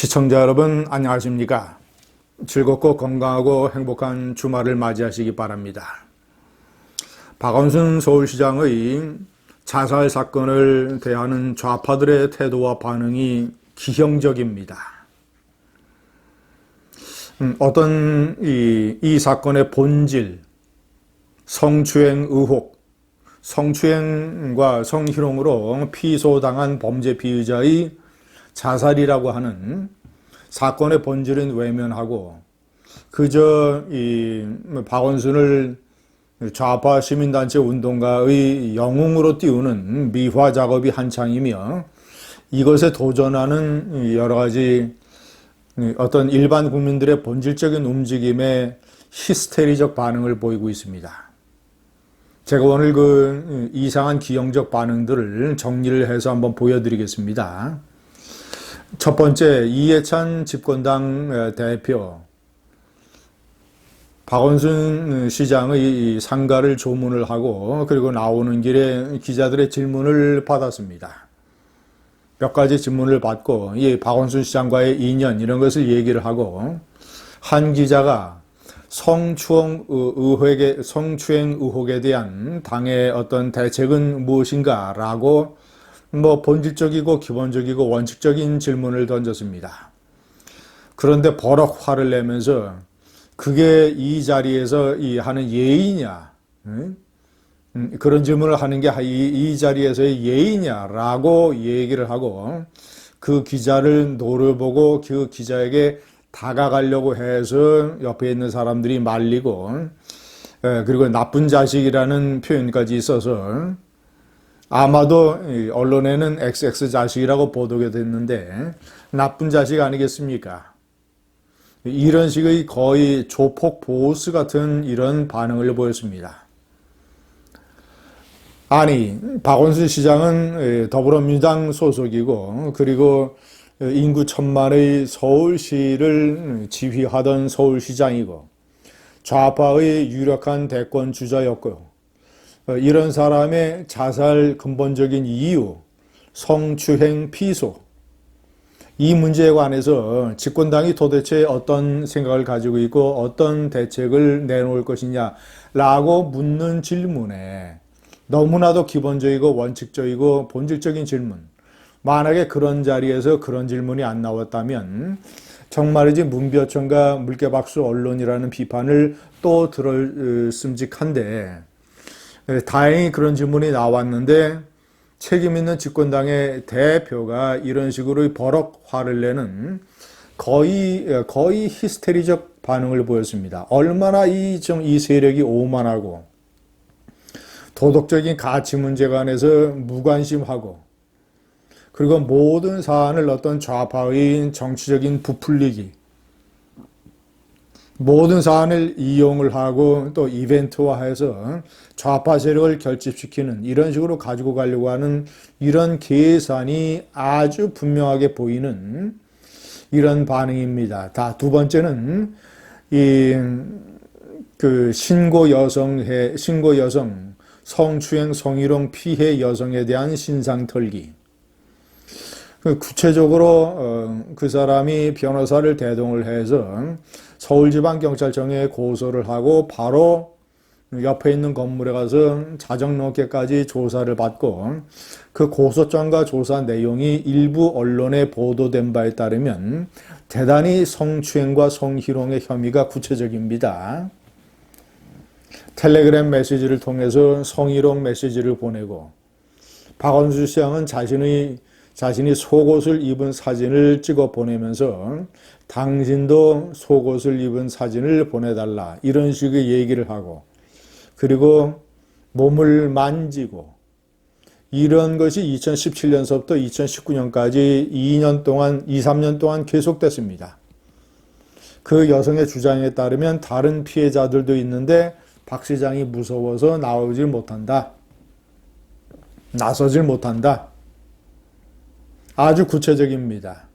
시청자 여러분 안녕하십니까? 즐겁고 건강하고 행복한 주말을 맞이하시기 바랍니다. 박원순 서울시장의 자살 사건을 대하는 좌파들의 태도와 반응이 기형적입니다. 어떤 이 사건의 본질, 성추행 의혹, 성추행과 성희롱으로 피소당한 범죄 피의자의 자살이라고 하는 사건의 본질은 외면하고 그저 이 박원순을 좌파 시민단체 운동가의 영웅으로 띄우는 미화 작업이 한창이며 이것에 도전하는 여러 가지 어떤 일반 국민들의 본질적인 움직임에 히스테리적 반응을 보이고 있습니다. 제가 오늘 그 이상한 기형적 반응들을 정리를 해서 한번 보여드리겠습니다. 첫 번째, 이해찬 집권당 대표 박원순 시장의 상가를 조문을 하고 그리고 나오는 길에 기자들의 질문을 받았습니다. 몇 가지 질문을 받고 이 박원순 시장과의 인연 이런 것을 얘기를 하고 한 기자가 성추행 의혹에 대한 당의 어떤 대책은 무엇인가 라고 본질적이고 기본적이고 원칙적인 질문을 던졌습니다. 그런데 버럭 화를 내면서 그게 이 자리에서 하는 예의냐? 그런 질문을 하는 게 이 자리에서의 예의냐라고 얘기를 하고 그 기자를 노려보고 그 기자에게 다가가려고 해서 옆에 있는 사람들이 말리고 그리고 나쁜 자식이라는 표현까지 있어서 아마도 언론에는 XX 자식이라고 보도가 됐는데 나쁜 자식 아니겠습니까? 이런 식의 거의 조폭 보스 같은 이런 반응을 보였습니다. 아니, 박원순 시장은 더불어민주당 소속이고 그리고 인구 1000만의 서울시를 지휘하던 서울시장이고 좌파의 유력한 대권 주자였고요. 이런 사람의 자살 근본적인 이유, 성추행 피소, 이 문제에 관해서 집권당이 도대체 어떤 생각을 가지고 있고 어떤 대책을 내놓을 것이냐라고 묻는 질문에 너무나도 기본적이고 원칙적이고 본질적인 질문, 만약에 그런 자리에서 그런 질문이 안 나왔다면 정말이지 문벼천과 물개박수 언론이라는 비판을 또 들었음직한데 다행히 그런 질문이 나왔는데 책임 있는 집권당의 대표가 이런 식으로 버럭 화를 내는 거의 히스테리적 반응을 보였습니다. 얼마나 이 세력이 오만하고 도덕적인 가치 문제에 관해서 무관심하고 그리고 모든 사안을 어떤 좌파의 정치적인 부풀리기, 모든 사안을 이용을 하고 또 이벤트화해서 좌파 세력을 결집시키는 이런 식으로 가지고 가려고 하는 이런 계산이 아주 분명하게 보이는 이런 반응입니다. 두 번째는 신고 여성 성추행 성희롱 피해 여성에 대한 신상 털기. 구체적으로 그 사람이 변호사를 대동을 해서 서울지방경찰청에 고소를 하고 바로 옆에 있는 건물에 가서 자정넘게까지 조사를 받고 그 고소장과 조사 내용이 일부 언론에 보도된 바에 따르면 대단히 성추행과 성희롱의 혐의가 구체적입니다. 텔레그램 메시지를 통해서 성희롱 메시지를 보내고 박원순 시장은 자신이 속옷을 입은 사진을 찍어 보내면서 당신도 속옷을 입은 사진을 보내달라 이런 식의 얘기를 하고 그리고 몸을 만지고 이런 것이 2017년서부터 2019년까지 2, 3년 동안 계속됐습니다. 그 여성의 주장에 따르면 다른 피해자들도 있는데 박 시장이 무서워서 나서질 못한다. 아주 구체적입니다.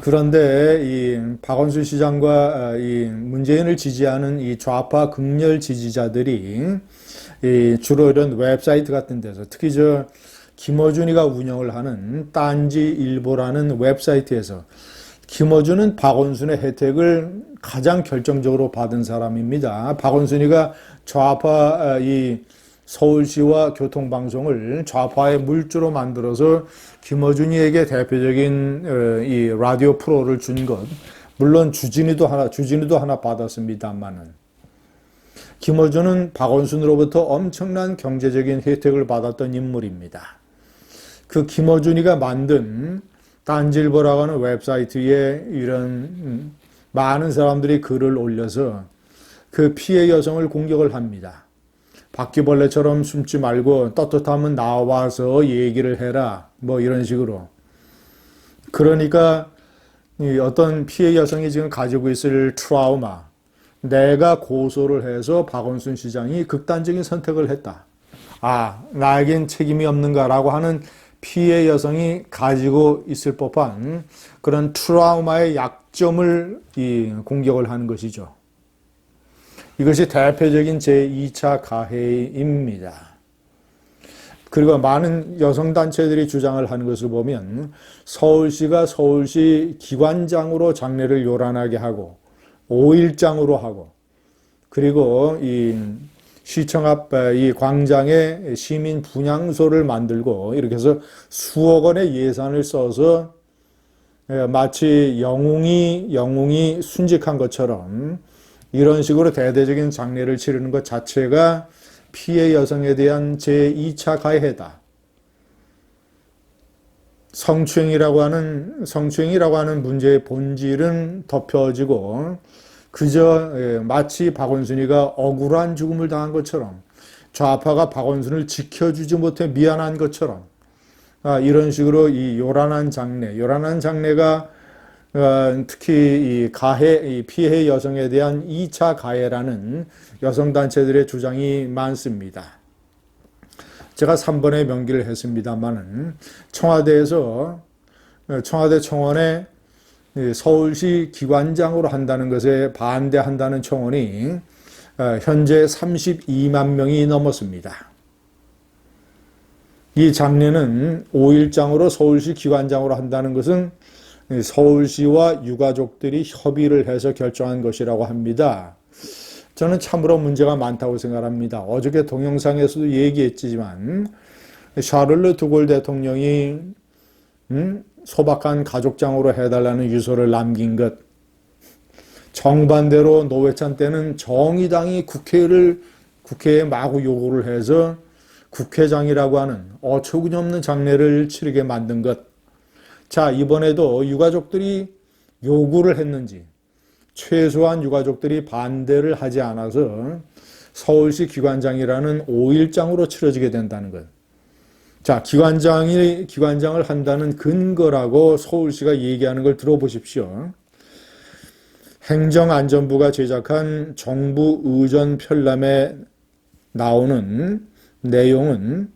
그런데 이 박원순 시장과 이 문재인을 지지하는 이 좌파 극렬 지지자들이 주로 이런 웹사이트 같은 데서 특히 김어준이가 운영을 하는 딴지일보라는 웹사이트에서 김어준은 박원순의 혜택을 가장 결정적으로 받은 사람입니다. 박원순이가 좌파 이 서울시와 교통방송을 좌파의 물주로 만들어서 김어준이에게 대표적인 이 라디오 프로를 준 것, 물론 주진우도 하나 받았습니다만은 김어준은 박원순으로부터 엄청난 경제적인 혜택을 받았던 인물입니다. 그 김어준이가 만든 딴지일보라고 하는 웹사이트에 이런 많은 사람들이 글을 올려서 그 피해 여성을 공격을 합니다. 바퀴벌레처럼 숨지 말고 떳떳하면 나와서 얘기를 해라. 뭐 이런 식으로. 그러니까 어떤 피해 여성이 지금 가지고 있을 트라우마, 내가 고소를 해서 박원순 시장이 극단적인 선택을 했다. 나에겐 책임이 없는가라고 하는 피해 여성이 가지고 있을 법한 그런 트라우마의 약점을 공격을 하는 것이죠. 이것이 대표적인 제2차 가해입니다. 그리고 많은 여성단체들이 주장을 하는 것을 보면 서울시가 서울시 기관장으로 장례를 요란하게 하고 5일장으로 하고 그리고 이 시청 앞 이 광장에 시민 분향소를 만들고 이렇게 해서 수억 원의 예산을 써서 마치 영웅이 순직한 것처럼 이런 식으로 대대적인 장례를 치르는 것 자체가 피해 여성에 대한 제2차 가해다. 성추행이라고 하는 문제의 본질은 덮여지고 그저 마치 박원순이가 억울한 죽음을 당한 것처럼 좌파가 박원순을 지켜주지 못해 미안한 것처럼 이런 식으로 이 요란한 장례가 특히 이 피해 여성에 대한 2차 가해라는 여성단체들의 주장이 많습니다. 제가 3번에 명기를 했습니다만은 청와대 청원에 서울시 기관장으로 한다는 것에 반대한다는 청원이 현재 32만 명이 넘었습니다. 이 장례는 5일장으로 서울시 기관장으로 한다는 것은 서울시와 유가족들이 협의를 해서 결정한 것이라고 합니다. 저는 참으로 문제가 많다고 생각합니다. 어저께 동영상에서도 얘기했지만 샤를르 드골 대통령이 소박한 가족장으로 해달라는 유서를 남긴 것, 정반대로 노회찬 때는 정의당이 국회에 마구 요구를 해서 국회장이라고 하는 어처구니없는 장례를 치르게 만든 것. 자, 이번에도 유가족들이 요구를 했는지 최소한 유가족들이 반대를 하지 않아서 서울시 기관장이라는 5일장으로 치러지게 된다는 것. 자, 기관장을 한다는 근거라고 서울시가 얘기하는 걸 들어보십시오. 행정안전부가 제작한 정부 의전 편람에 나오는 내용은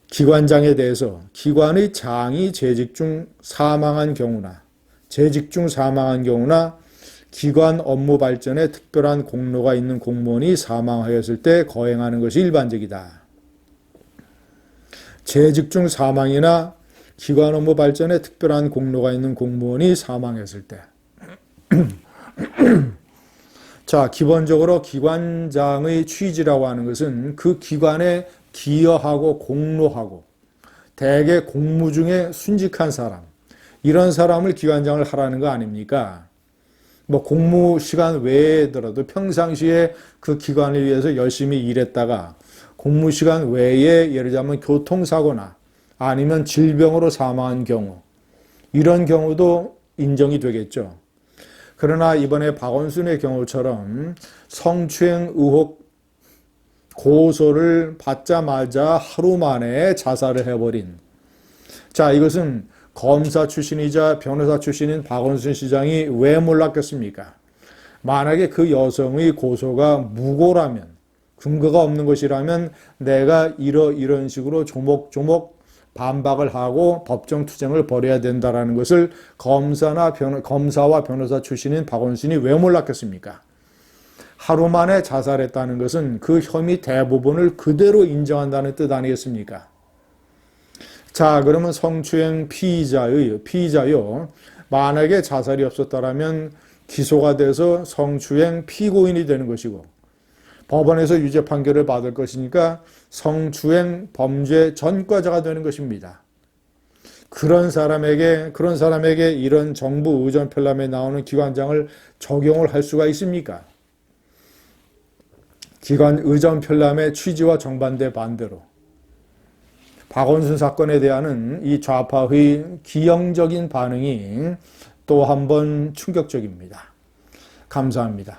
기관장에 대해서 기관의 장이 재직 중 사망한 경우나 기관 업무 발전에 특별한 공로가 있는 공무원이 사망하였을 때 거행하는 것이 일반적이다. 재직 중 사망이나 기관 업무 발전에 특별한 공로가 있는 공무원이 사망했을 때. 자, 기본적으로 기관장의 취지라고 하는 것은 그 기관에 기여하고 공로하고 대개 공무 중에 순직한 사람, 이런 사람을 기관장을 하라는 거 아닙니까? 뭐 공무 시간 외에더라도 평상시에 그 기관을 위해서 열심히 일했다가 공무 시간 외에 예를 들자면 교통사고나 아니면 질병으로 사망한 경우, 이런 경우도 인정이 되겠죠. 그러나 이번에 박원순의 경우처럼 성추행 의혹 고소를 받자마자 하루 만에 자살을 해버린, 자, 이것은 검사 출신이자 변호사 출신인 박원순 시장이 왜 몰랐겠습니까? 만약에 그 여성의 고소가 무고라면, 근거가 없는 것이라면 내가 이런 식으로 조목조목 반박을 하고 법정 투쟁을 벌여야 된다는 것을 검사와 변호사 출신인 박원순이 왜 몰랐겠습니까? 하루 만에 자살했다는 것은 그 혐의 대부분을 그대로 인정한다는 뜻 아니겠습니까? 자, 그러면 성추행 피의자요. 만약에 자살이 없었다라면 기소가 돼서 성추행 피고인이 되는 것이고, 법원에서 유죄 판결을 받을 것이니까 성추행 범죄 전과자가 되는 것입니다. 그런 사람에게 이런 정부 의전 편람에 나오는 기관장을 적용을 할 수가 있습니까? 기관 의전 편람의 취지와 정반대 반대로 박원순 사건에 대한 이 좌파의 기형적인 반응이 또 한 번 충격적입니다. 감사합니다.